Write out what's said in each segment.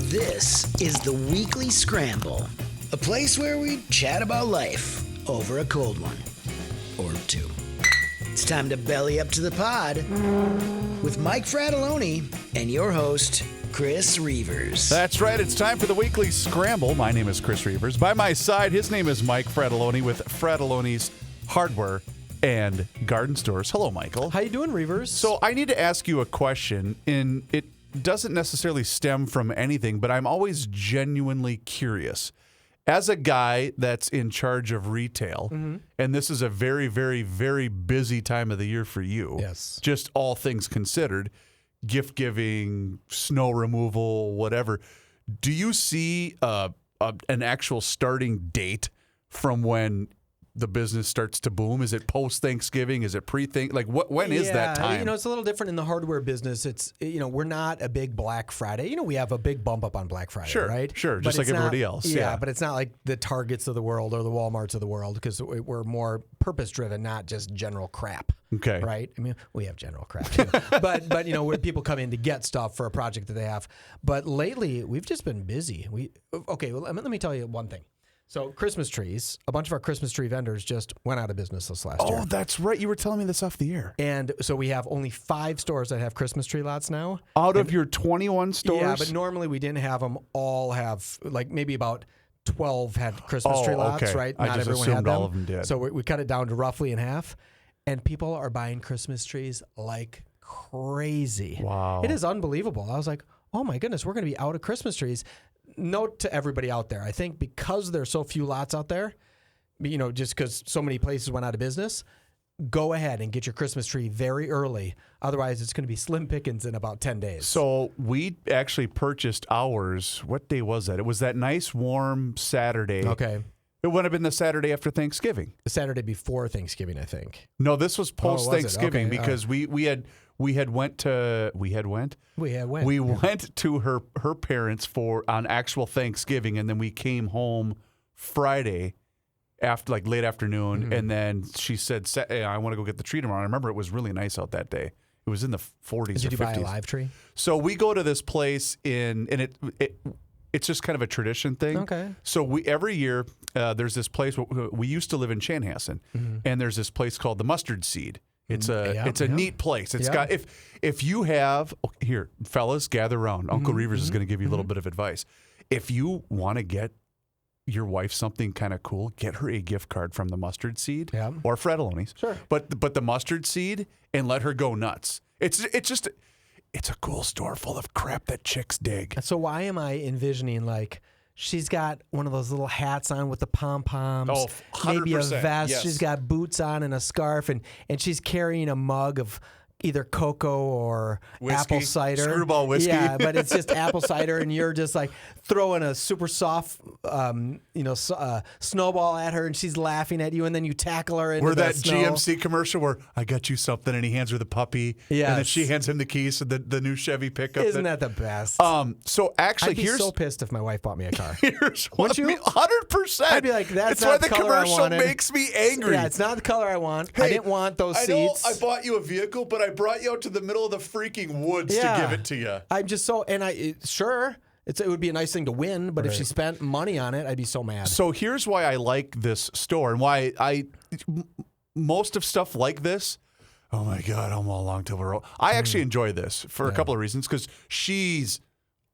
This is the Weekly Scramble, a place where we chat about life over a cold one or two. It's time to belly up to the pod with Mike Fratelloni and your host, Chris Reavers. That's right. It's time for the Weekly Scramble. My name is Chris Reavers. By my side, his name is Mike Fratelloni with Fratelloni's Hardware and Garden Stores. Hello, Michael. How you doing, Reavers? So I need to ask you a question, and it doesn't necessarily stem from anything, but I'm always genuinely curious. As a guy that's in charge of retail, and this is a very, very, very busy time of the year for you. Yes. Just all things considered, gift giving, snow removal, whatever. Do you see an actual starting date from when the business starts to boom? Is it post-Thanksgiving? Is it pre-Thanksgiving? Like, when is that time? It's a little different in the hardware business. It's, we're not a big Black Friday. We have a big bump up on Black Friday, right? Sure, But just like it's everybody not- else. Yeah, but it's not like the Targets of the world or the Walmarts of the world because we're more purpose-driven, not just general crap. Okay. Right? I mean, we have general crap too. but where people come in to get stuff for a project that they have. But lately, we've just been busy. Let me tell you one thing. So Christmas trees, a bunch of our Christmas tree vendors just went out of business this last year. Oh, that's right. You were telling me this off the air. And so we have only 5 stores that have Christmas tree lots now. Out of your 21 stores? Yeah, but normally we didn't have them all have, like maybe about 12 had Christmas tree lots, okay. right? I Not just everyone had assumed them. all of them did. So we cut it down to roughly in half. And people are buying Christmas trees like crazy. Wow. It is unbelievable. I was like, oh my goodness, we're going to be out of Christmas trees. Note to everybody out there, I think because there's so few lots out there, just because so many places went out of business, go ahead and get your Christmas tree very early. Otherwise, it's going to be slim pickings in about 10 days. So we actually purchased ours. What day was that? It was that nice warm Saturday. Okay. It would have been the Saturday after Thanksgiving. The Saturday before Thanksgiving, I think. No, this was post Thanksgiving Okay. because we went to her parents on actual Thanksgiving, and then we came home Friday after late afternoon, and then she said, hey, I want to go get the tree tomorrow. I remember it was really nice out that day. It was in the 40s or 50s. Did you buy a live tree? So we go to this place and it's just kind of a tradition thing. Okay. So every year there's this place. We used to live in Chanhassen, and there's this place called the Mustard Seed. It's a neat place. It's got if you have here, fellas, gather around. Uncle Reavers is going to give you a little bit of advice. If you want to get your wife something kind of cool, get her a gift card from the Mustard Seed or Fratelloni's. Sure. But the Mustard Seed, and let her go nuts. It's a cool store full of crap that chicks dig. So why am I envisioning she's got one of those little hats on with the pom-poms, 100%, maybe a vest. yes. She's got boots on and a scarf, and she's carrying a mug of either cocoa or Whiskey, apple cider. Screwball whiskey. Yeah, but it's just apple cider, and you're just throwing a super soft, snowball at her, and she's laughing at you, and then you tackle her into Where the that snow. GMC commercial where I got you something, and he hands her the puppy, and then Yes. she hands him the keys to the new Chevy pickup. Isn't that the best? So actually, I'd be here's so pissed if my wife bought me a car. here's Wouldn't you? 100%. I'd be like, that's why not the the color I commercial wanted. makes me angry. Yeah, it's not the color I want. Hey, I didn't want those I know seats. I bought you a vehicle, but I brought you out to the middle of the freaking woods to give it to you. I'm just so, and it would be a nice thing to win, but if she spent money on it, I'd be so mad. So here's why I like this store and why most of stuff like this. Oh my God, I'm all along till we're all. I actually enjoy this for a couple of reasons because she's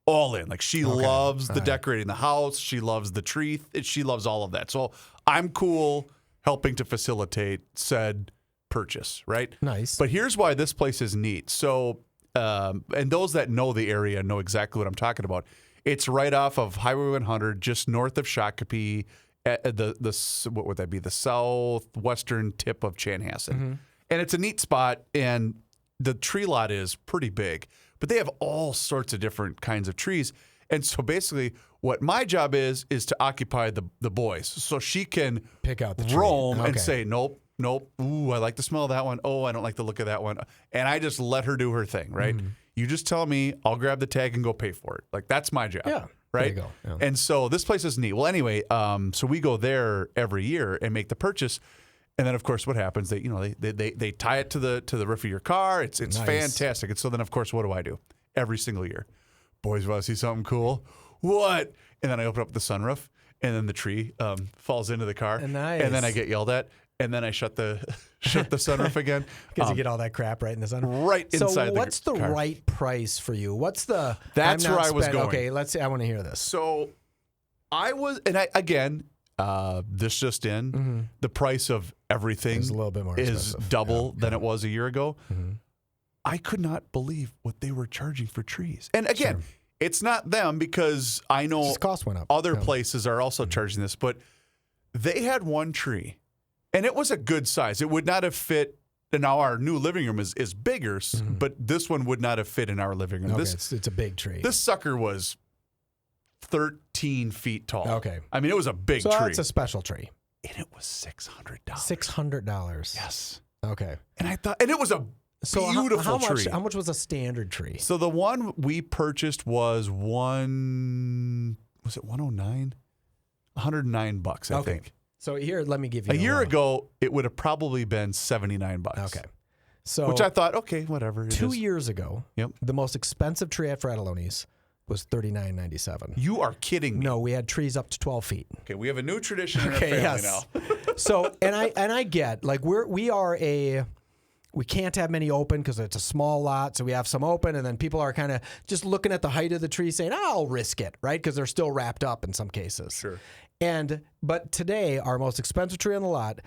all in. She loves the decorating the house. She loves the tree. She loves all of that. So I'm cool helping to facilitate said purchase, right? Nice. But here's why this place is neat. So, and those that know the area know exactly what I'm talking about. It's right off of Highway 100, just north of Shakopee, at what would that be? The southwestern tip of Chanhassen. And it's a neat spot, and the tree lot is pretty big. But they have all sorts of different kinds of trees. And so basically what my job is to occupy the boys. So she can Pick out the tree. roam and Okay. say, nope. Ooh, I like the smell of that one. Oh, I don't like the look of that one. And I just let her do her thing, right? You just tell me, I'll grab the tag and go pay for it. That's my job. Yeah. Right? There you go. Yeah. And so this place is neat. Well, anyway, so we go there every year and make the purchase. And then, of course, what happens? They tie it to the roof of your car. It's Nice. fantastic. And so then, of course, what do? Every single year, boys, want to see something cool? what? And then I open up the sunroof, and then the tree falls into the car. Nice. And then I get yelled at, and then I shut the sunroof again. Because you get all that crap right in the sun. Right inside the car. So what's the right price for you? What's the... That's where I was going. Okay, let's see. I want to hear this. So I was, and again, this just in, the price of everything is a little bit more expensive. Double than it was a year ago. I could not believe what they were charging for trees. And again, it's not them, because I know cost went up. Other places are also charging this, but they had one tree, and it was a good size. It would not have fit. And now our new living room is bigger, but this one would not have fit in our living room. Okay, it's a big tree. This sucker was 13 feet tall. Okay. I mean, it was a big tree. So it's a special tree. And it was $600. $600. Yes. Okay. And I thought, and it was a beautiful tree. How much was a standard tree? So the one we purchased was it 109? $109, I think. So here, let me give you a year ago, it would have probably been $79. Okay. So which I thought, okay, whatever. 2 years ago, Yep. the most expensive tree at Fratelloni's was $39.97. You are kidding me. No, we had trees up to 12 feet. Okay, we have a new tradition in our family now. So, and I get, like, we can't have many open because it's a small lot, so we have some open, and then people are kind of just looking at the height of the tree saying, I'll risk it, right? Because they're still wrapped up in some cases. Sure. But today, our most expensive tree on the lot,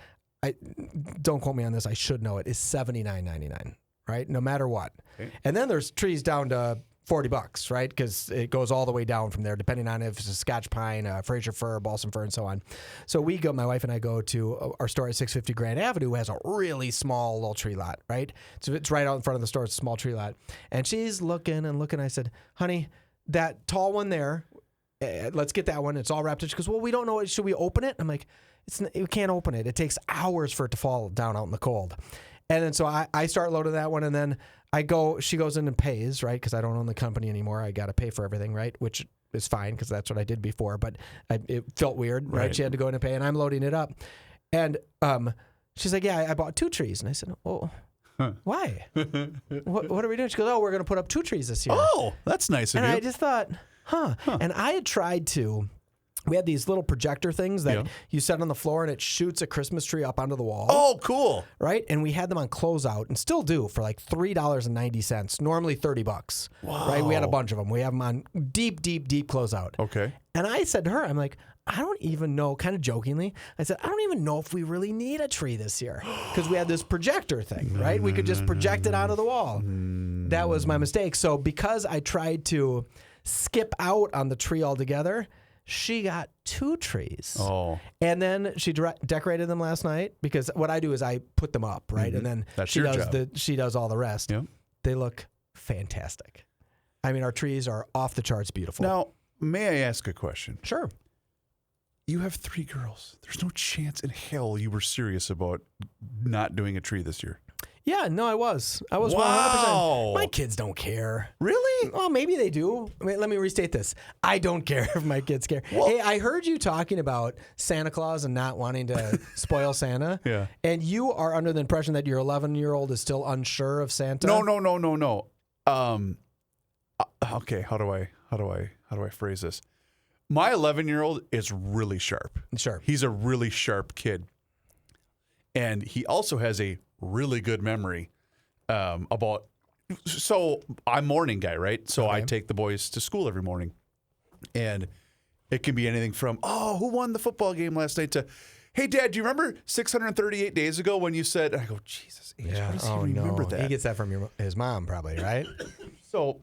don't quote me on this, I should know it, is $79.99, right? No matter what. Okay. And then there's trees down to $40, right? Because it goes all the way down from there, depending on if it's a Scotch pine, Fraser fir, balsam fir, and so on. So my wife and I go to our store at 650 Grand Avenue, who has a really small little tree lot, right? So it's right out in front of the store. It's a small tree lot. And she's looking and looking. I said, honey, that tall one there, let's get that one. It's all wrapped in. She goes, well, we don't know. Should we open it? I'm like, we can't open it. It takes hours for it to fall down out in the cold. And then so I start loading that one, and then she goes in and pays, right? Because I don't own the company anymore. I got to pay for everything, right? Which is fine because that's what I did before, but it felt weird, right? She had to go in and pay, and I'm loading it up. And she's like, yeah, I bought 2 trees. And I said, oh, why? What are we doing? She goes, oh, we're going to put up 2 trees this year. Oh, that's nice of you. And I just thought, And I had tried to. We had these little projector things that you set on the floor, and it shoots a Christmas tree up onto the wall. Oh, cool. Right? And we had them on closeout, and still do, for like $3.90, normally $30. Wow. Right? We had a bunch of them. We have them on deep closeout. Okay. And I said to her, I'm like, I don't even know, kind of jokingly, I said, I don't even know if we really need a tree this year. Because we had this projector thing, right? We could just project it onto the wall. That was my mistake. So because I tried to skip out on the tree altogether, she got 2 trees. Oh. And then she decorated them last night, because what I do is I put them up, right? And then she does all the rest. Yep. They look fantastic. I mean, our trees are off the charts beautiful. Now, may I ask a question? Sure. You have 3 girls. There's no chance in hell you were serious about not doing a tree this year. Yeah, no, I was. I was wow. 100%. My kids don't care. Really? Well, maybe they do. Wait, let me restate this. I don't care if my kids care. Well, hey, I heard you talking about Santa Claus and not wanting to spoil Santa. Yeah. And you are under the impression that your 11-year-old is still unsure of Santa? No. Okay, how do I phrase this? My 11-year-old is really sharp. Sure. He's a really sharp kid. And he also has a really good memory about. So I'm a morning guy, right? So I take the boys to school every morning, and it can be anything from, oh, who won the football game last night, to, hey, Dad, do you remember 638 days ago when you said? And I go, Jesus, why does he remember that? He gets that from his mom, probably, right? So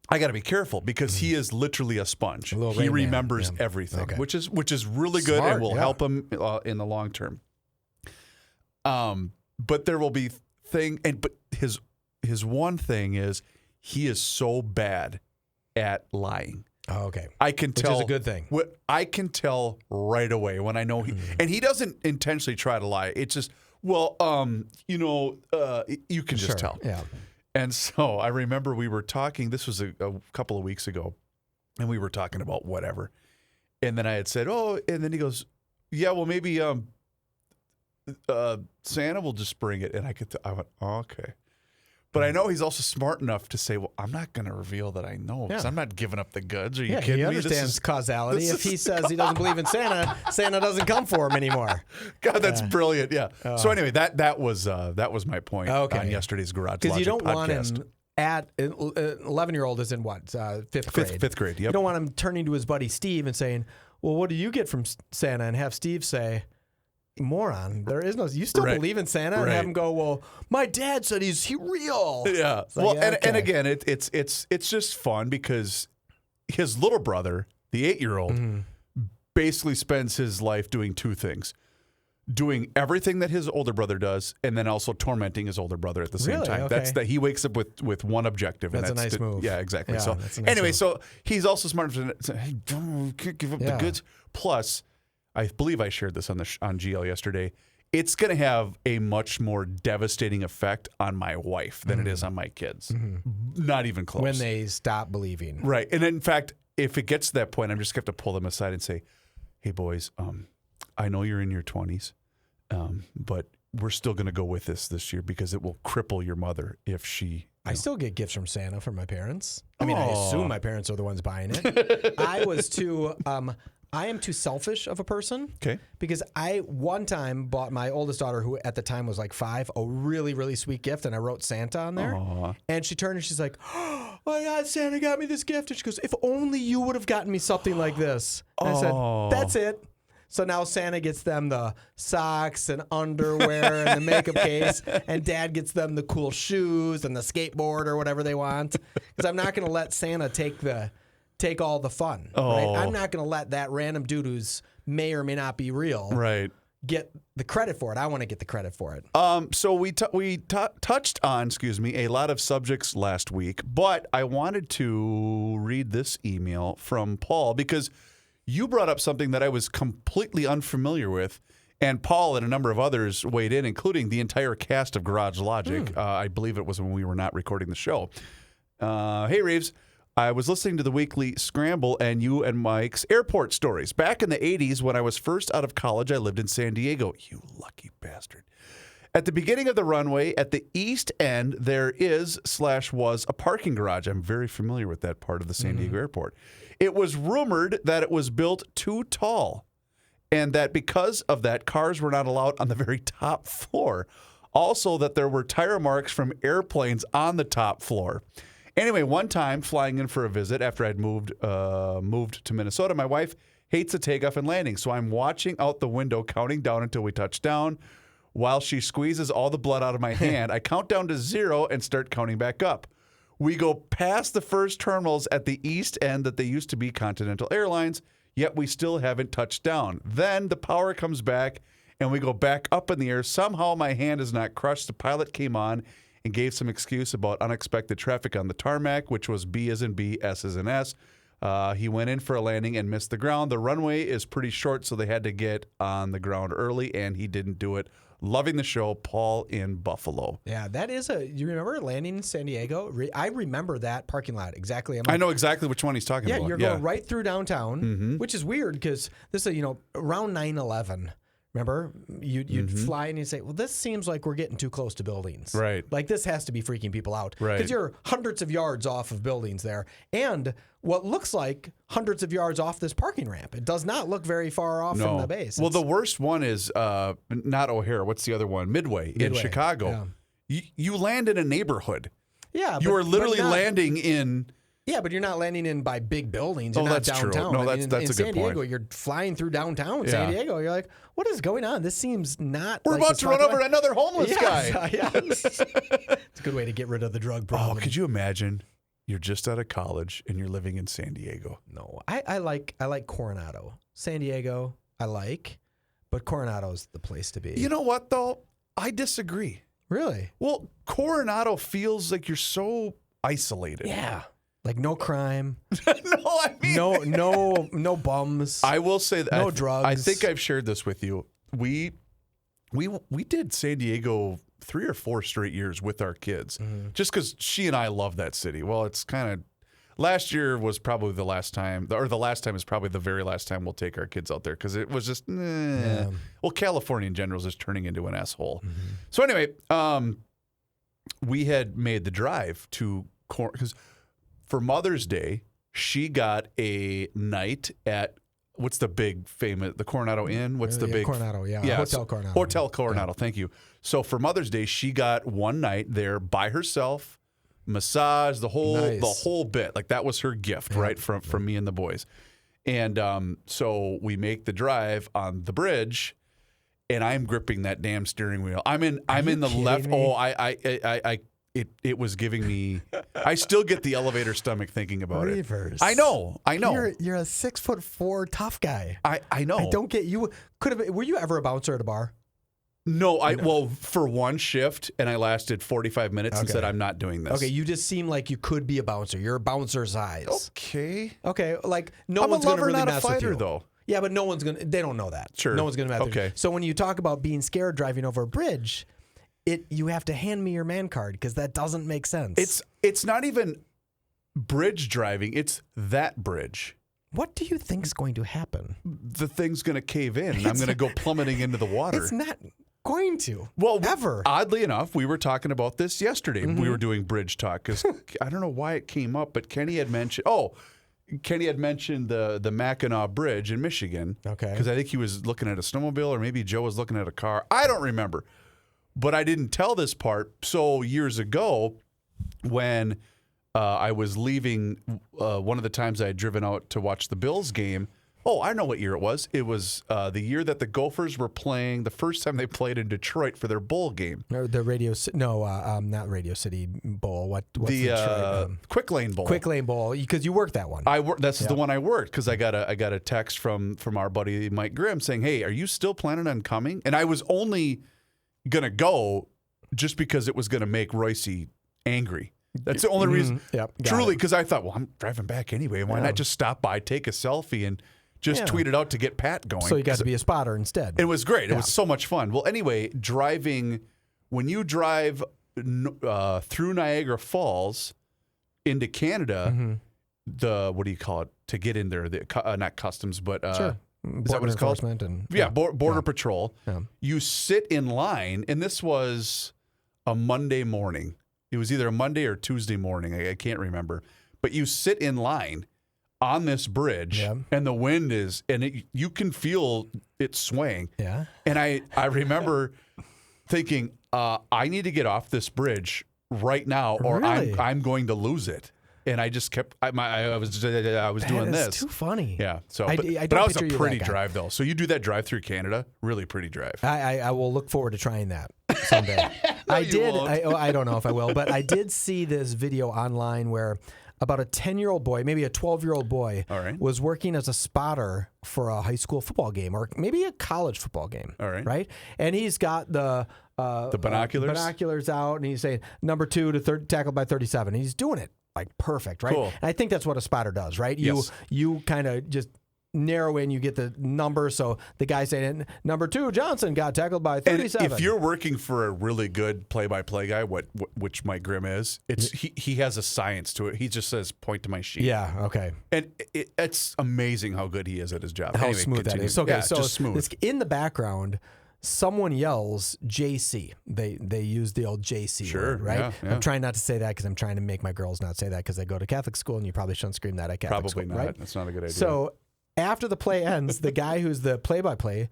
I got to be be because he is literally a sponge. He remembers everything, which is really good. Smart, and will help him in the long term. But there will be but his one thing is he is so bad at lying. Oh, okay. I can tell. Which is a good thing. I can tell right away when I know and he doesn't intentionally try to lie. It's just, you can just tell. Yeah. And so I remember we were talking, this was a couple of weeks ago, and we were talking about whatever. And then I had said, and then he goes, yeah, well, maybe Santa will just bring it. And I went, okay. But I know he's also smart enough to say, well, I'm not going to reveal that I know because I'm not giving up the goods. Are you kidding me? He understands causality. If he says he doesn't believe in Santa, Santa doesn't come for him anymore. God, that's brilliant. Yeah. So anyway, that was my point on yesterday's Garage Logic podcast. Because you don't want him at 11-year-old is in what? Fifth grade. Fifth grade, yep. You don't want him turning to his buddy Steve and saying, well, what do you get from Santa? And have Steve say, moron, there is no, you still believe in Santa? And have him go, well, my dad said he real. Yeah. Like, well, and again, it's just fun because his little brother, the 8-year-old, basically spends his life doing two things. Doing everything that his older brother does, and then also tormenting his older brother at the same time. Okay. That's that he wakes up with one objective. That's a nice move. Yeah, exactly. Yeah, so anyway, move. So he's also smart enough to say, hey, can't give up the goods. Plus, I believe I shared this on GL yesterday. It's going to have a much more devastating effect on my wife than it is on my kids. Not even close. When they stop believing. Right. And in fact, if it gets to that point, I'm just going to have to pull them aside and say, hey, boys, I know you're in your 20s. But we're still going to go with this year because it will cripple your mother if she. I still get gifts from Santa from my parents. I mean, I assume my parents are the ones buying it. I am too selfish of a person. Okay. Because I one time bought my oldest daughter, who at the time was like 5, a really, really sweet gift, and I wrote Santa on there. Aww. And she turned and she's like, oh my God, Santa got me this gift. And she goes, if only you would have gotten me something like this. And I said, that's it. So now Santa gets them the socks and underwear and the makeup case, and Dad gets them the cool shoes and the skateboard or whatever they want. Because I'm not going to let Santa take all the fun. Right? I'm not going to let that random dude who's may or may not be real get the credit for it. I want to get the credit for it. So we touched on, a lot of subjects last week, but I wanted to read this email from Paul because you brought up something that I was completely unfamiliar with, and Paul and a number of others weighed in, including the entire cast of Garage Logic. I believe it was when we were not recording the show. Hey, Reeves. I was listening to the weekly Scramble and you and Mike's airport stories. Back in the 80s, when I was first out of college, I lived in San Diego. You lucky bastard. At the beginning of the runway, at the east end, there was a parking garage. I'm very familiar with that part of the San Diego airport. It was rumored that it was built too tall and that because of that, cars were not allowed on the very top floor. Also, that there were tire marks from airplanes on the top floor. Anyway, one time flying in for a visit after I'd moved to Minnesota, my wife hates the takeoff and landing. So I'm watching out the window, counting down until we touch down. While she squeezes all the blood out of my hand, I count down to 0 and start counting back up. We go past the first terminals at the east end that they used to be Continental Airlines, yet we still haven't touched down. Then the power comes back, and we go back up in the air. Somehow my hand is not crushed. The pilot came on and gave some excuse about unexpected traffic on the tarmac, which was B as in B, S as in S. He went in for a landing and missed the ground. The runway is pretty short, so they had to get on the ground early, and he didn't do it. Loving the show, Paul in Buffalo. Yeah, that is you remember landing in San Diego? I remember that parking lot exactly. I know exactly which one he's talking about. Yeah, you're going right through downtown, which is weird because this is, around 9/11. Remember, you'd fly and you'd say, well, this seems like we're getting too close to buildings. Right. Like this has to be freaking people out. Right. Because you're hundreds of yards off of buildings there. And what looks like hundreds of yards off this parking ramp. It does not look very far off from the base. Well, the worst one is not O'Hare. What's the other one? Midway in Chicago. Yeah. You land in a neighborhood. Yeah. You are literally landing in... Yeah, but you're not landing in by big buildings. You're not downtown. True. No, that's a good point. In San Diego, you're flying through downtown San Diego. You're like, what is going on? This seems not. We're about to run over another homeless guy. Yeah. It's a good way to get rid of the drug problem. Oh, could you imagine? You're just out of college and you're living in San Diego. No, I like Coronado. San Diego, but Coronado's the place to be. You know what though? I disagree. Really? Well, Coronado feels like you're so isolated. Yeah. Like no crime. No, no bums. I will say that no drugs. I think I've shared this with you. We did San Diego 3 or 4 straight years with our kids, just because she and I love that city. Well, it's kind of last year was probably the last time, or the last time is probably the very last time we'll take our kids out there because it was just well, California in general is just turning into an asshole. So anyway, we had made the drive to because for Mother's Day she got a night at what's the big famous the Coronado Inn? What's the big Coronado? Yeah, Hotel Coronado. Hotel Coronado. Thank you. So for Mother's Day she got one night there by herself, massage, the whole bit. Like that was her gift, right, from me and the boys. And so we make the drive on the bridge, and I'm gripping that damn steering wheel. I'm in the left. Me? Oh, it was giving me. I still get the elevator stomach thinking about Reavers. it. I know. You're a 6'4" tough guy. I know. I don't get you. Were you ever a bouncer at a bar? No, well, for one shift, and I lasted 45 minutes and said, I'm not doing this. Okay, you just seem like you could be a bouncer. You're a bouncer's eyes. Okay, like I'm one's going to really not mess a fighter, with you. though. Yeah, but no one's going to, they don't know that. Sure. No one's going to mess with you. Okay. So when you talk about being scared driving over a bridge, you have to hand me your man card because that doesn't make sense. It's not even bridge driving, it's that bridge. What do you think's going to happen? The thing's going to cave in, and I'm going to go plummeting into the water. It's not going to. Well, ever. Oddly enough, we were talking about this yesterday. Mm-hmm. We were doing bridge talk because I don't know why it came up, but Kenny had mentioned the Mackinac Bridge in Michigan. Okay. Because I think he was looking at a snowmobile, or maybe Joe was looking at a car. I don't remember. But I didn't tell this part. So years ago, when I was leaving, one of the times I had driven out to watch the Bills game. Oh, I know what year it was. It was the year that the Gophers were playing, the first time they played in Detroit for their bowl game. The not Radio City Bowl. What's the Quick Lane Bowl. Quick Lane Bowl, because you worked that one. This is the one I worked because I got a text from our buddy Mike Grimm saying, "Hey, are you still planning on coming?" And I was only gonna go just because it was gonna make Royce angry. That's the only reason. Truly, because I thought, well, I'm driving back anyway. Why not just stop by, take a selfie, and just tweet it out to get Pat going? So you got to be a spotter instead. It was great. It was so much fun. Well, anyway, when you drive through Niagara Falls into Canada, the what do you call it to get in there? Not customs, but sure. Is that what it's called? Border Patrol. Yeah. You sit in line, and this was a Monday morning. It was either a Monday or Tuesday morning. I can't remember. But you sit in line on this bridge, and the wind is, and you can feel it swaying. Yeah. And I remember thinking, I need to get off this bridge right now, or I'm going to lose it. And I just kept. I was doing this. Too funny. Yeah. So, but that was a pretty drive though. So you do that drive through Canada, really pretty drive. I will look forward to trying that someday. I don't know if I will, but I did see this video online where about a 10-year-old boy, maybe a 12-year-old boy, was working as a spotter for a high school football game or maybe a college football game. All right. Right. And he's got the binoculars out, and he's saying number 2 to tackled by 37. And he's doing it. Like perfect, right? Cool. And I think that's what a spotter does, right? You kind of just narrow in, you get the number. So the guy saying number 2 Johnson got tackled by 37. And if you're working for a really good play-by-play guy, which Mike Grimm is, he has a science to it. He just says, "Point to my sheet." Yeah. Okay. And it's amazing how good he is at his job. How smooth that is. Okay, so just smooth. In the background, someone yells JC. They use the old JC word, right? Yeah. I'm trying not to say that because I'm trying to make my girls not say that because they go to Catholic school, and you probably shouldn't scream that at Catholic school. Probably not. Right? That's not a good idea. So after the play ends, the guy who's the play-by-play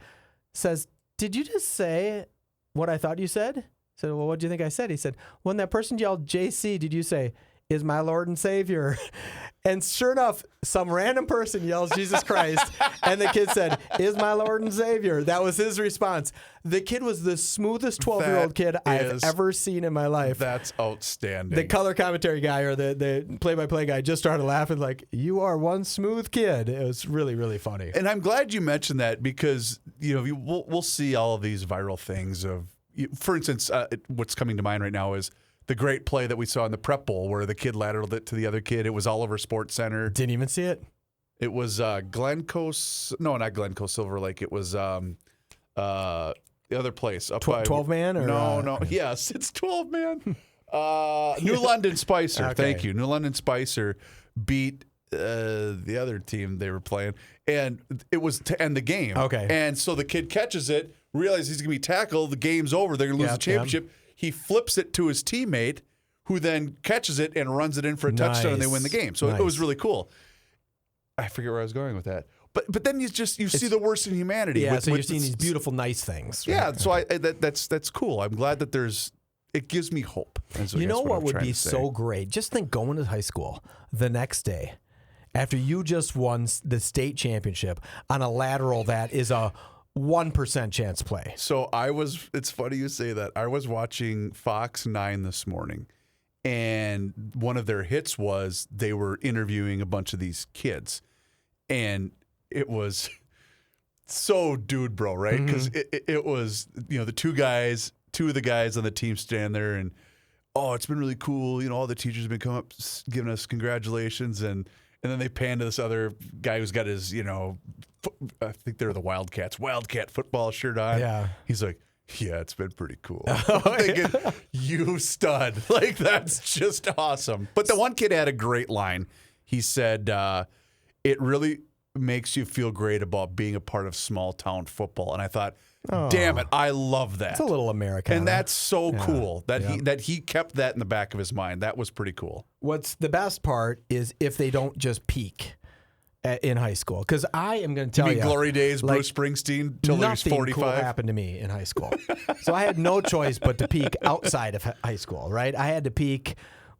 says, "Did you just say what I thought you said?" I said, "Well, what do you think I said?" He said, "When that person yelled JC, did you say, 'Is my Lord and Savior?'" And sure enough, some random person yells Jesus Christ, and the kid said, "Is my Lord and Savior?" That was his response. The kid was the smoothest 12-year-old kid I've ever seen in my life. That's outstanding. The color commentary guy or the play-by-play guy just started laughing like, "You are one smooth kid." It was really, really funny. And I'm glad you mentioned that because we'll see all of these viral things of, for instance, what's coming to mind right now is the great play that we saw in the Prep Bowl where the kid lateraled it to the other kid. It was all over Sports Center. Didn't even see it. It was Glencoe. No, not Glencoe Silver Lake. It was the other place. Up 12 man? Or, no. Yes, it's 12 man. New London Spicer. Okay. Thank you. New London Spicer beat the other team they were playing. And it was to end the game. Okay. And so the kid catches it, realizes he's going to be tackled. The game's over. They're going to lose the championship. he flips it to his teammate, who then catches it and runs it in for a touchdown, and they win the game. So it was really cool. I forget where I was going with that. But then you see the worst in humanity. Yeah, so you're seeing these beautiful, nice things. Right? Yeah, so that's cool. I'm glad that it gives me hope. You know what would be so great? Just think going to high school the next day after you just won the state championship on a lateral that is a 1% chance play. So it's funny you say that. I was watching Fox 9 this morning, and one of their hits was they were interviewing a bunch of these kids, and it was so dude bro, right? Because it was, the two of the guys on the team stand there and, oh, it's been really cool. All the teachers have been coming up giving us congratulations, and then they pan to this other guy who's got his, I think they're the Wildcat football shirt on. Yeah. He's like, yeah, it's been pretty cool. I'm thinking, you stud. Like, that's just awesome. But the one kid had a great line. He said, it really makes you feel great about being a part of small town football. And I thought, damn it, I love that. It's a little American. And that's so cool that he kept that in the back of his mind. That was pretty cool. What's the best part is if they don't just peak in high school. Because I am going to tell you. Glory days, Bruce Springsteen, till he was 45? Nothing cool happened to me in high school. So I had no choice but to peak outside of high school, right? I had to peak.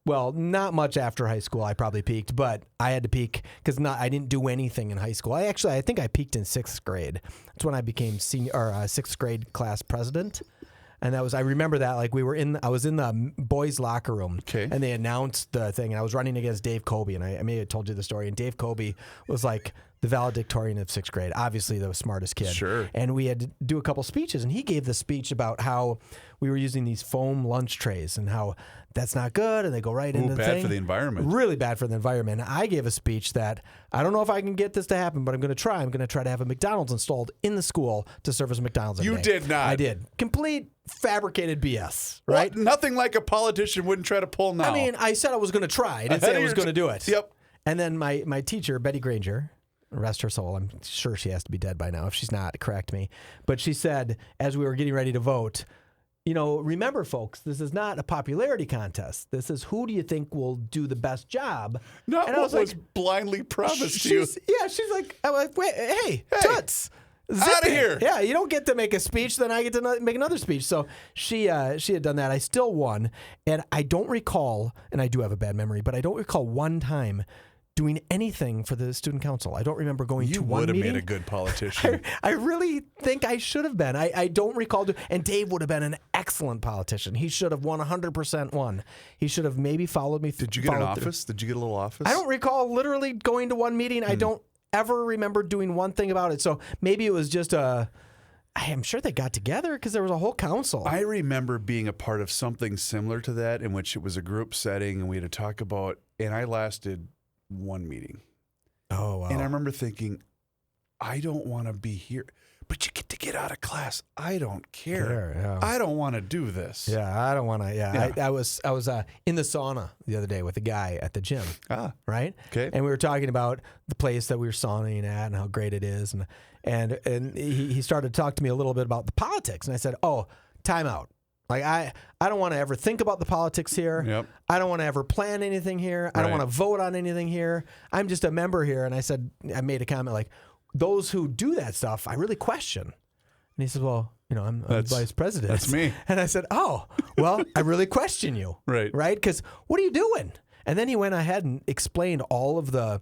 Well, not much after high school I probably peaked, but I had to peak because I didn't do anything in high school. I think I peaked in 6th grade. That's when I became senior or 6th grade class president. And I remember that, like I was in the boys' locker room, and they announced the thing, and I was running against Dave Kobe, and I may have told you the story, and Dave Kobe was like the valedictorian of 6th grade, obviously the smartest kid. Sure. And we had to do a couple speeches, and he gave the speech about how we were using these foam lunch trays and how that's not good, and they go right into the thing. Bad for the environment. Really bad for the environment. I gave a speech that I don't know if I can get this to happen, but I'm going to try. I'm going to try to have a McDonald's installed in the school to serve as McDonald's. You did not. I did. Complete fabricated BS, right? Well, nothing like a politician wouldn't try to pull now. I mean, I said I was going to try. I didn't say I was going to do it. Yep. And then my teacher, Betty Granger, rest her soul, I'm sure she has to be dead by now. If she's not, correct me. But she said, as we were getting ready to vote, remember, folks, this is not a popularity contest. This is who do you think will do the best job? Not what was blindly promised to you. Yeah, she's like, I'm like, wait, hey, Toots. Out of here. Yeah, you don't get to make a speech, then I get to make another speech. So she had done that. I still won. And I don't recall, and I do have a bad memory, but I don't recall one time doing anything for the student council. I don't remember going to one meeting. You would have made a good politician. I really think I should have been. I don't recall. And Dave would have been an excellent politician. He should have 100% won. He should have maybe followed me. Did you get an office? Did you get a little office? I don't recall literally going to one meeting. I don't ever remember doing one thing about it. So maybe it was just I am sure they got together because there was a whole council. I remember being a part of something similar to that in which it was a group setting and we had to talk about, and I lasted one meeting. Oh, wow. And I remember thinking, I don't want to be here. But you get to get out of class. I don't care. Yeah. I don't want to do this. Yeah, I don't want to. Yeah. I was in the sauna the other day with a guy at the gym. Right? Okay. And we were talking about the place that we were sauning at and how great it is. And he started to talk to me a little bit about the politics. And I said, time out. Like, I don't want to ever think about the politics here. Yep. I don't want to ever plan anything here. I don't want to vote on anything here. I'm just a member here. And I made a comment like, those who do that stuff, I really question. And he said, well, I'm vice president. That's me. And I said, oh, well, I really question you. Right. Because what are you doing? And then he went ahead and explained all of the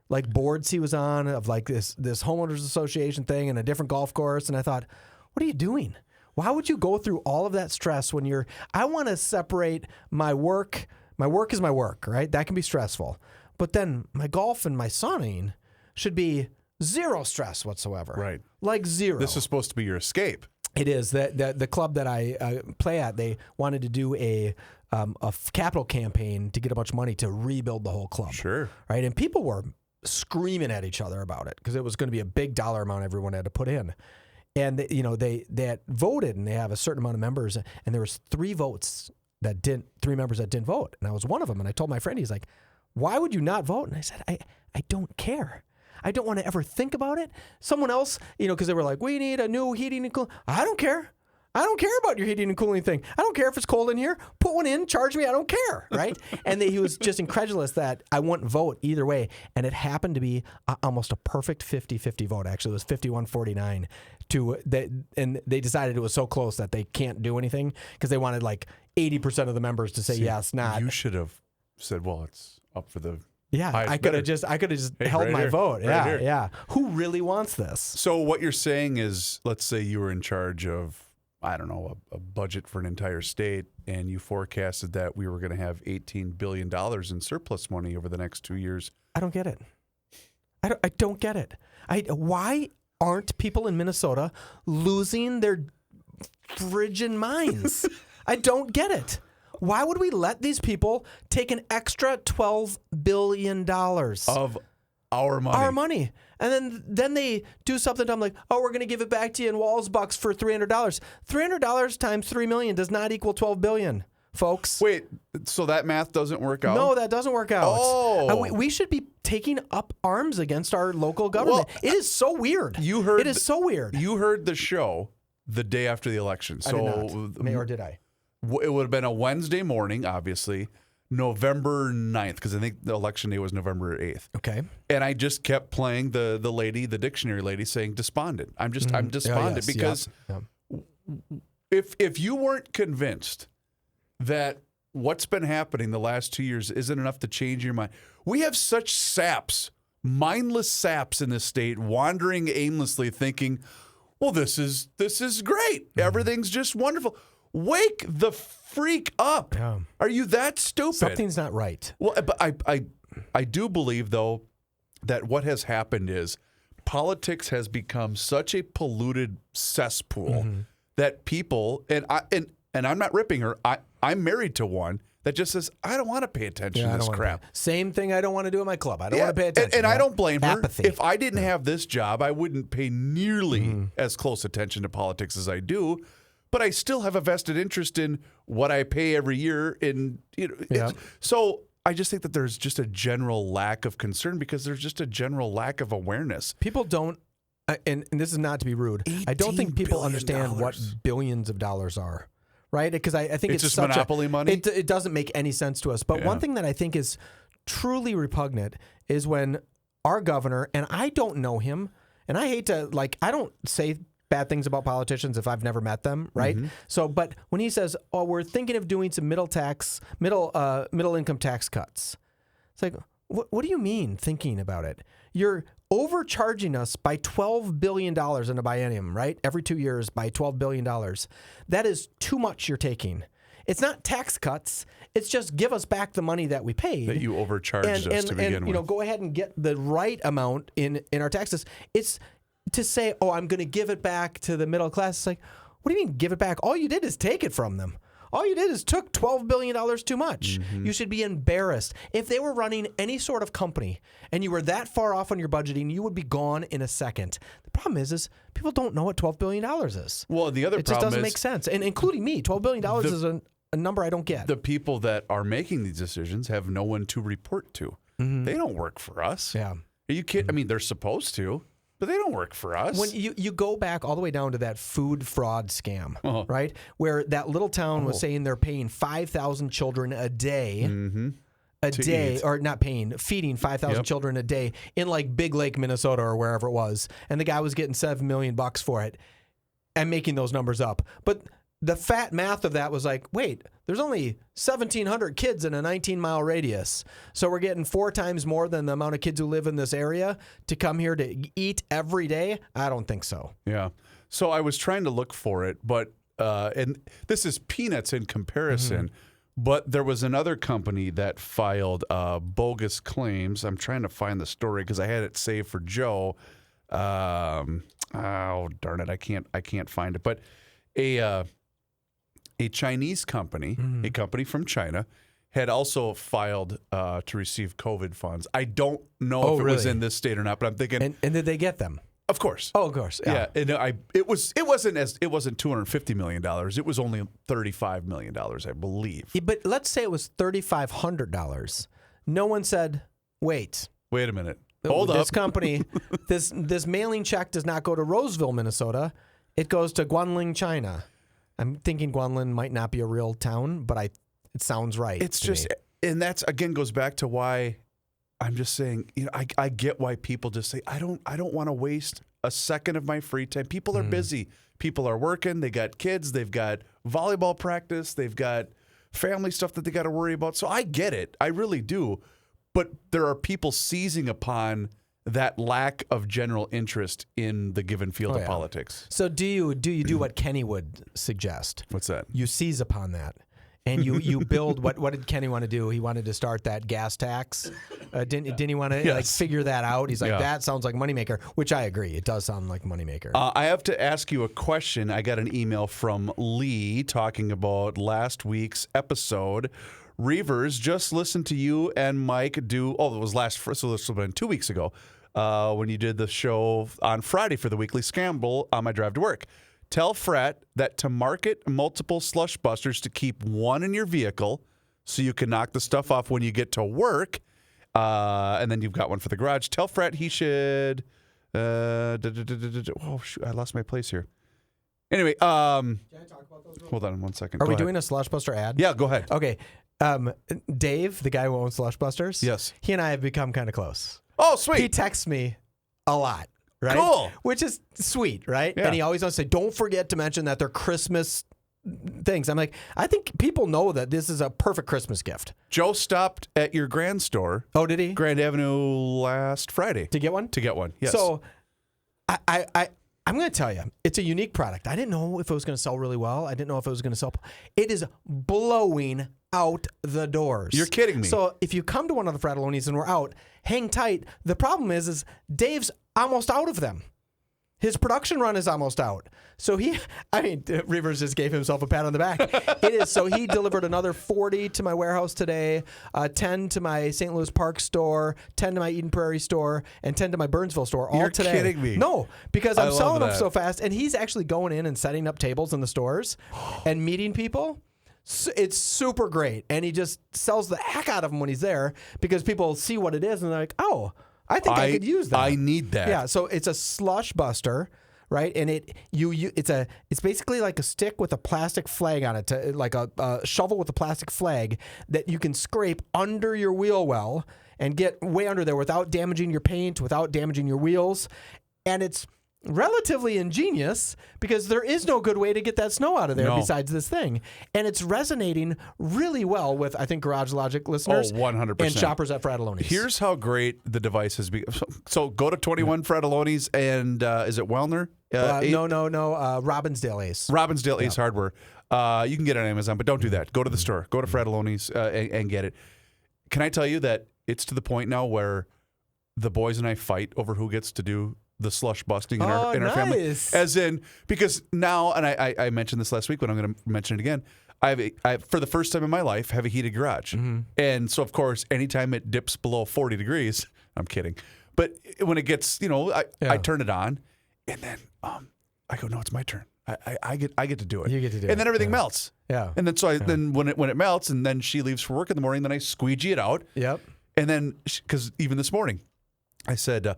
boards he was on of this homeowners association thing and a different golf course. And I thought, what are you doing? Why would you go through all of that stress when I want to separate my work. My work is my work, right? That can be stressful. But then my golf and my sauning should be zero stress whatsoever. Right. Like zero. This is supposed to be your escape. It is. The club that I play at, they wanted to do a capital campaign to get a bunch of money to rebuild the whole club. Sure. Right? And people were screaming at each other about it because it was going to be a big dollar amount everyone had to put in. And they had voted, and they have a certain amount of members, and there was three members that didn't vote, and I was one of them. And I told my friend, he's like, "Why would you not vote?" And I said, "I don't care. I don't want to ever think about it." Someone else, because they were like, "We need a new heating and cooling." I don't care. I don't care about your heating and cooling thing. I don't care if it's cold in here. Put one in, charge me. I don't care, right? And he was just incredulous that I wouldn't vote either way. And it happened to be almost a perfect 50-50 vote. Actually, it was 51-49. And they decided it was so close that they can't do anything because they wanted like 80% of the members to say yes, not. You should have said, well, it's up for the. Yeah, I could have just held my vote. Right yeah. Who really wants this? So what you're saying is, let's say you were in charge of, I don't know, a budget for an entire state, and you forecasted that we were going to have $18 billion in surplus money over the next 2 years. I don't get it. I don't get it. Why aren't people in Minnesota losing their frigid minds? I don't get it. Why would we let these people take an extra $12 billion of our money? Our money. And then they do something dumb like, oh, we're going to give it back to you in Walls bucks for $300. $300 times $3 million does not equal $12 billion, folks. Wait, so that math doesn't work out? No, that doesn't work out. Oh. We should be taking up arms against our local government. Well, it is so weird. It is so weird. You heard the show the day after the election. So, I did not. Or did I? It would have been a Wednesday morning, obviously, November 9th, because I think the election day was November 8th. Okay. And I just kept playing the lady, the dictionary lady, saying despondent. I'm despondent because if you weren't convinced that what's been happening the last 2 years isn't enough to change your mind, we have such saps, mindless saps in this state, wandering aimlessly, thinking, well, this is great. Everything's just wonderful. Wake the freak up. Yeah. Are you that stupid? Something's not right. Well, but I do believe, though, that what has happened is politics has become such a polluted cesspool that people, and I'm not ripping her, I'm married to one that just says, I don't want to pay attention to this crap. Same thing I don't want to do in my club. I don't want to pay attention. And I don't blame her. Apathy. If I didn't have this job, I wouldn't pay nearly as close attention to politics as I do. But I still have a vested interest in what I pay every year. So I just think that there's just a general lack of concern because there's just a general lack of awareness. People don't, and this is not to be rude, I don't think people understand what billions of dollars are, right? Because I think it's just such monopoly money. It doesn't make any sense to us. But one thing that I think is truly repugnant is when our governor, and I don't know him, and I hate to, I don't say bad things about politicians if I've never met them, right? So, but when he says, "Oh, we're thinking of doing some middle income tax cuts," it's like, what do you mean thinking about it? You're overcharging us by $12 billion in a biennium, right? Every 2 years by $12 billion. That is too much you're taking. It's not tax cuts. It's just give us back the money that we paid. That you overcharged us to begin with. Go ahead and get the right amount in our taxes. It's to say, oh, I'm going to give it back to the middle class. It's like, what do you mean give it back? All you did is take it from them. All you did is took $12 billion too much. You should be embarrassed. If they were running any sort of company and you were that far off on your budgeting, you would be gone in a second. The problem is people don't know what $12 billion is. Well, the other it problem just doesn't make sense. And including me, $12 billion is a number I don't get. The people that are making these decisions have no one to report to. They don't work for us. Yeah. Are you kidding? I mean, they're supposed to. But they don't work for us. When you go back all the way down to that food fraud scam, right? Where that little town was saying they're paying 5,000 children a day, feeding 5,000 children a day in Big Lake, Minnesota or wherever it was. And the guy was getting $7 million for it and making those numbers up. But the fat math of that was wait, there's only 1,700 kids in a 19-mile radius. So we're getting 4 times more than the amount of kids who live in this area to come here to eat every day? I don't think so. Yeah. So I was trying to look for it, but and this is peanuts in comparison, but there was another company that filed bogus claims. I'm trying to find the story because I had it saved for Joe. Oh, darn it. I can't find it. But a Chinese company, a company from China, had also filed to receive COVID funds. I don't know if it was in this state or not, but I'm thinking. And did they get them? Of course. Oh, of course. Yeah. And it wasn't $250 million. It was only $35 million, I believe. Yeah, but let's say it was $3,500. No one said, wait a minute. Hold up. This company, this mailing check does not go to Roseville, Minnesota. It goes to Guanling, China. I'm thinking Guanlin might not be a real town, but it sounds right. It's just, and that's again goes back to why I'm just saying, I get why people just say, I don't want to waste a second of my free time. People are busy. People are working. They got kids. They've got volleyball practice. They've got family stuff that they got to worry about. So I get it. I really do. But there are people seizing upon that lack of general interest in the given field of politics. So do you do what Kenny would suggest? What's that? You seize upon that. And you build what did Kenny want to do? He wanted to start that gas tax. Didn't he want to figure that out? He's like, that sounds like moneymaker, which I agree. It does sound like moneymaker. I have to ask you a question. I got an email from Lee talking about last week's episode. Reavers, just listened to you and Mike do. Oh, it was so this was been 2 weeks ago when you did the show on Friday for the weekly Scramble on my drive to work. Tell Fret that to market multiple slush busters to keep one in your vehicle so you can knock the stuff off when you get to work, and then you've got one for the garage. Tell Fret he should. Oh, shoot, I lost my place here. Anyway, Can I talk about those hold on 1 second. Are we doing a slush buster ad? Yeah, go ahead. Okay. Dave, the guy who owns slush busters, Yes. he and I have become kind of close. Oh, sweet. He texts me a lot. Right? Cool. Which is sweet, right? Yeah. And he always wants to say, don't forget to mention that they're Christmas things. I'm like, I think people know that this is a perfect Christmas gift. Joe stopped at your Grand store. Oh, did he? Grand Avenue last Friday. To get one? To get one, yes. So I'm going to tell you, it's a unique product. I didn't know if it was going to sell really well. I didn't know if it was going to sell. It is blowing out the doors. You're kidding me. So if you come to one of the Frattallonis and we're out, hang tight. The problem is Dave's almost out of them. His production run is almost out. So Reavers just gave himself a pat on the back. It is. So he delivered another 40 to my warehouse today, 10 to my St. Louis Park store, 10 to my Eden Prairie store, and 10 to my Burnsville store all today. You're kidding me. No, because I'm selling them that. so fast. And he's actually going in and setting up tables in the stores and meeting people. It's super great. And he just sells the heck out of them when he's there because people see what it is and they're like, oh, I think I could use that. I need that. Yeah, so it's a slush buster, right? And it's basically like a stick with a plastic flag on it, like a shovel with a plastic flag that you can scrape under your wheel well and get way under there without damaging your paint, without damaging your wheels. And it's relatively ingenious because there is no good way to get that snow out of there besides this thing. And it's resonating really well with, I think, Garage Logic listeners. Oh, 100%. And shoppers at Frattallonis. Here's how great the device has become. So go to 21 Frattallonis and is it Wellner? No. Robbinsdale Ace. Robbinsdale Ace Hardware. You can get it on Amazon, but don't do that. Go to the store. Go to Frattallonis and get it. Can I tell you that it's to the point now where the boys and I fight over who gets to do the slush busting in our family, as in, because now, and I mentioned this last week, but I'm going to mention it again. I for the first time in my life, have a heated garage, and so of course, anytime it dips below 40 degrees, I'm kidding, but when it gets, I turn it on, and then I go, no, it's my turn. I get to do it. You get to do it, and then everything melts. Yeah, and then then when it melts, and then she leaves for work in the morning, then I squeegee it out. Yep, and then because even this morning, I said,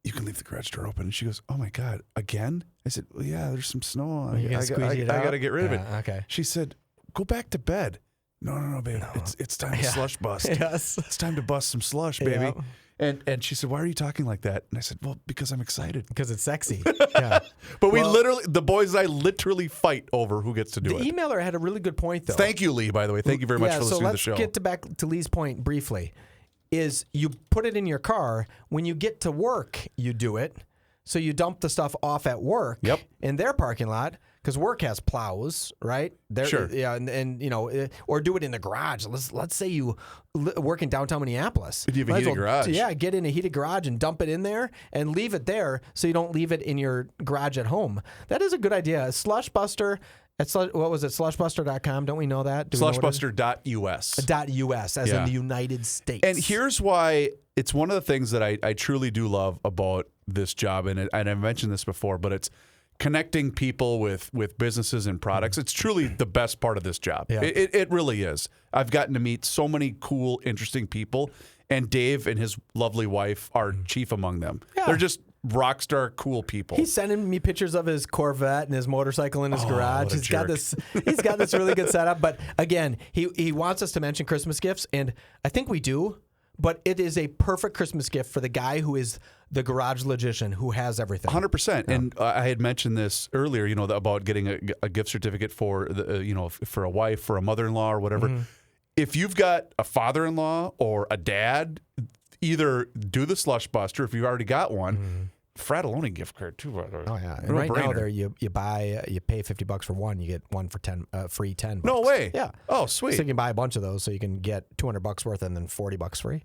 you can leave the garage door open. And she goes, oh my God, again? I said, well, yeah, there's some snow. I got to get rid of it. Okay. She said, go back to bed. No, babe. No. It's time to slush bust. Yes. It's time to bust some slush, baby. Yeah. And she said, why are you talking like that? And I said, well, because I'm excited. Because it's sexy. Yeah. But the boys and I literally fight over who gets to do it. The emailer had a really good point, though. Thank you, Lee, by the way. Thank you very much for listening to the show. So let's get back to Lee's point briefly. Is you put it in your car. When you get to work, you do it. So you dump the stuff off at work in their parking lot because work has plows, right? Sure. Yeah, and or do it in the garage. Let's say you work in downtown Minneapolis. Do you have a heated garage? Yeah, get in a heated garage and dump it in there and leave it there so you don't leave it in your garage at home. That is a good idea. A slush buster. What was it? Slushbuster.com. Don't we know that? Slushbuster.us. .us, as in the United States. And here's why it's one of the things that I truly do love about this job. And I've mentioned this before, but it's connecting people with businesses and products. It's truly the best part of this job. Yeah. It really is. I've gotten to meet so many cool, interesting people. And Dave and his lovely wife are chief among them. Yeah. rock star cool people. He's sending me pictures of his Corvette and his motorcycle in his garage. What a He's got jerk. this really good setup. But again, he wants us to mention Christmas gifts, and I think we do. But it is a perfect Christmas gift for the guy who is the garage logician who has everything. 100%. And I had mentioned this earlier, about getting a gift certificate for for a wife, for a mother-in-law, or whatever. Mm-hmm. If you've got a father-in-law or a dad, either do the slush buster if you've already got one. Fratelloni gift card too. Oh yeah, and right now there you pay $50 for one, you get one for 10 free 10 bucks. No way. Yeah. Oh sweet. So you can buy a bunch of those, so you can get $200 worth and then $40 free.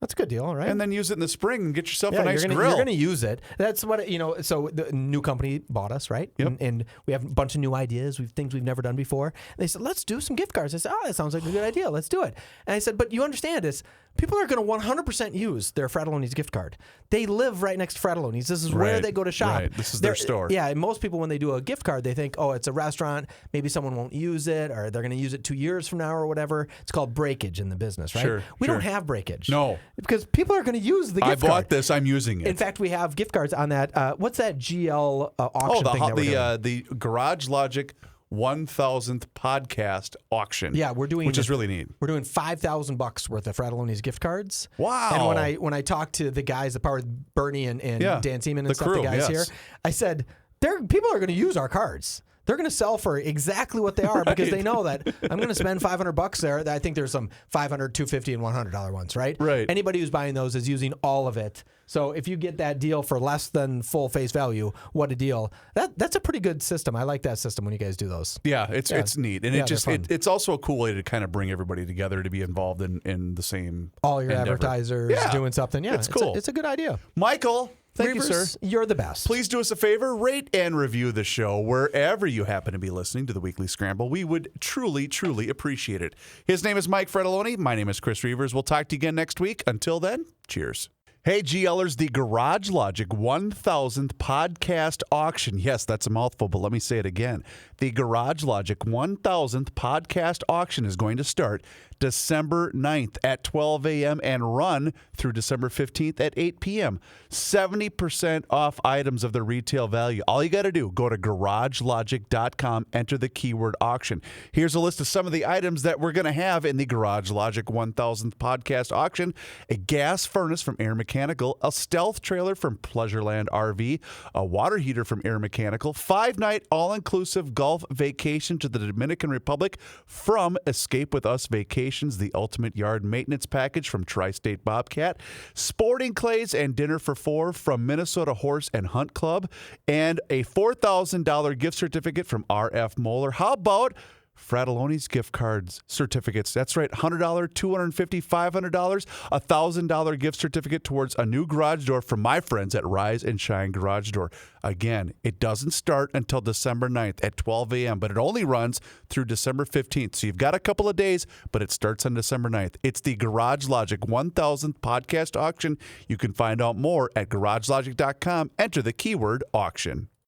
That's a good deal, right? And then use it in the spring and get yourself a nice grill. grill. You're going to use it. That's what So the new company bought us, right? Yep. And we have a bunch of new ideas. We've things we've never done before. And they said, let's do some gift cards. I said, that sounds like a good idea. Let's do it. And I said, but you understand this. People are going to 100% use their Fratelloni's gift card. They live right next to Fratelloni's. This is where they go to shop. Right. This is their store. Yeah, and most people, when they do a gift card, they think, it's a restaurant. Maybe someone won't use it, or they're going to use it 2 years from now or whatever. It's called breakage in the business, right? Sure, we sure. don't have breakage. No. Because people are going to use the gift card. I bought this. I'm using it. In fact, we have gift cards on that. What's that GL auction thing that we're doing? The Garage Logic 1000th podcast auction. Yeah, we're doing, which is really neat. We're doing $5,000 worth of Fratelloni's gift cards. Wow! And when I talked to the guys, the power with Bernie and Dan Seaman and crew, the guys yes. here, I said, people are going to use our cards. They're going to sell for exactly what they are because they know that I'm going to spend $500 there. I think there's some $500, $250, and $100 ones, right? Right. Anybody who's buying those is using all of it. So if you get that deal for less than full face value, what a deal! That's a pretty good system. I like that system when you guys do those. Yeah, it's neat, and it's also a cool way to kind of bring everybody together to be involved in the same. All your endeavor. Advertisers doing something. Yeah, it's cool. It's a good idea. Michael. Thank you, Reavers, sir. You're the best. Please do us a favor, rate and review the show wherever you happen to be listening to the Weekly Scramble. We would truly, truly appreciate it. His name is Mike Fratelloni. My name is Chris Reavers. We'll talk to you again next week. Until then, cheers. Hey, GLers, the Garage Logic 1000th podcast auction. Yes, that's a mouthful, but let me say it again. The Garage Logic 1000th podcast auction is going to start December 9th at 12 a.m. and run through December 15th at 8 p.m. 70% off items of the retail value. All you got to do, go to garagelogic.com, enter the keyword auction. Here's a list of some of the items that we're going to have in the Garage Logic 1000th podcast auction. A gas furnace from Air Mechanical, a stealth trailer from Pleasureland RV, a water heater from Air Mechanical, 5-night all-inclusive golf vacation to the Dominican Republic from Escape With Us Vacations, the ultimate yard maintenance package from Tri-State Bobcat, sporting clays and dinner for 4 from Minnesota Horse and Hunt Club, and a $4,000 gift certificate from RF Moeller. How about Fratelloni's gift cards certificates? That's right, $100, $250, $500, $1,000 gift certificate towards a new garage door from my friends at Rise and Shine Garage Door. Again, it doesn't start until December 9th at 12 a.m., but it only runs through December 15th. So you've got a couple of days, but it starts on December 9th. It's the Garage Logic 1000th podcast auction. You can find out more at garagelogic.com. Enter the keyword auction.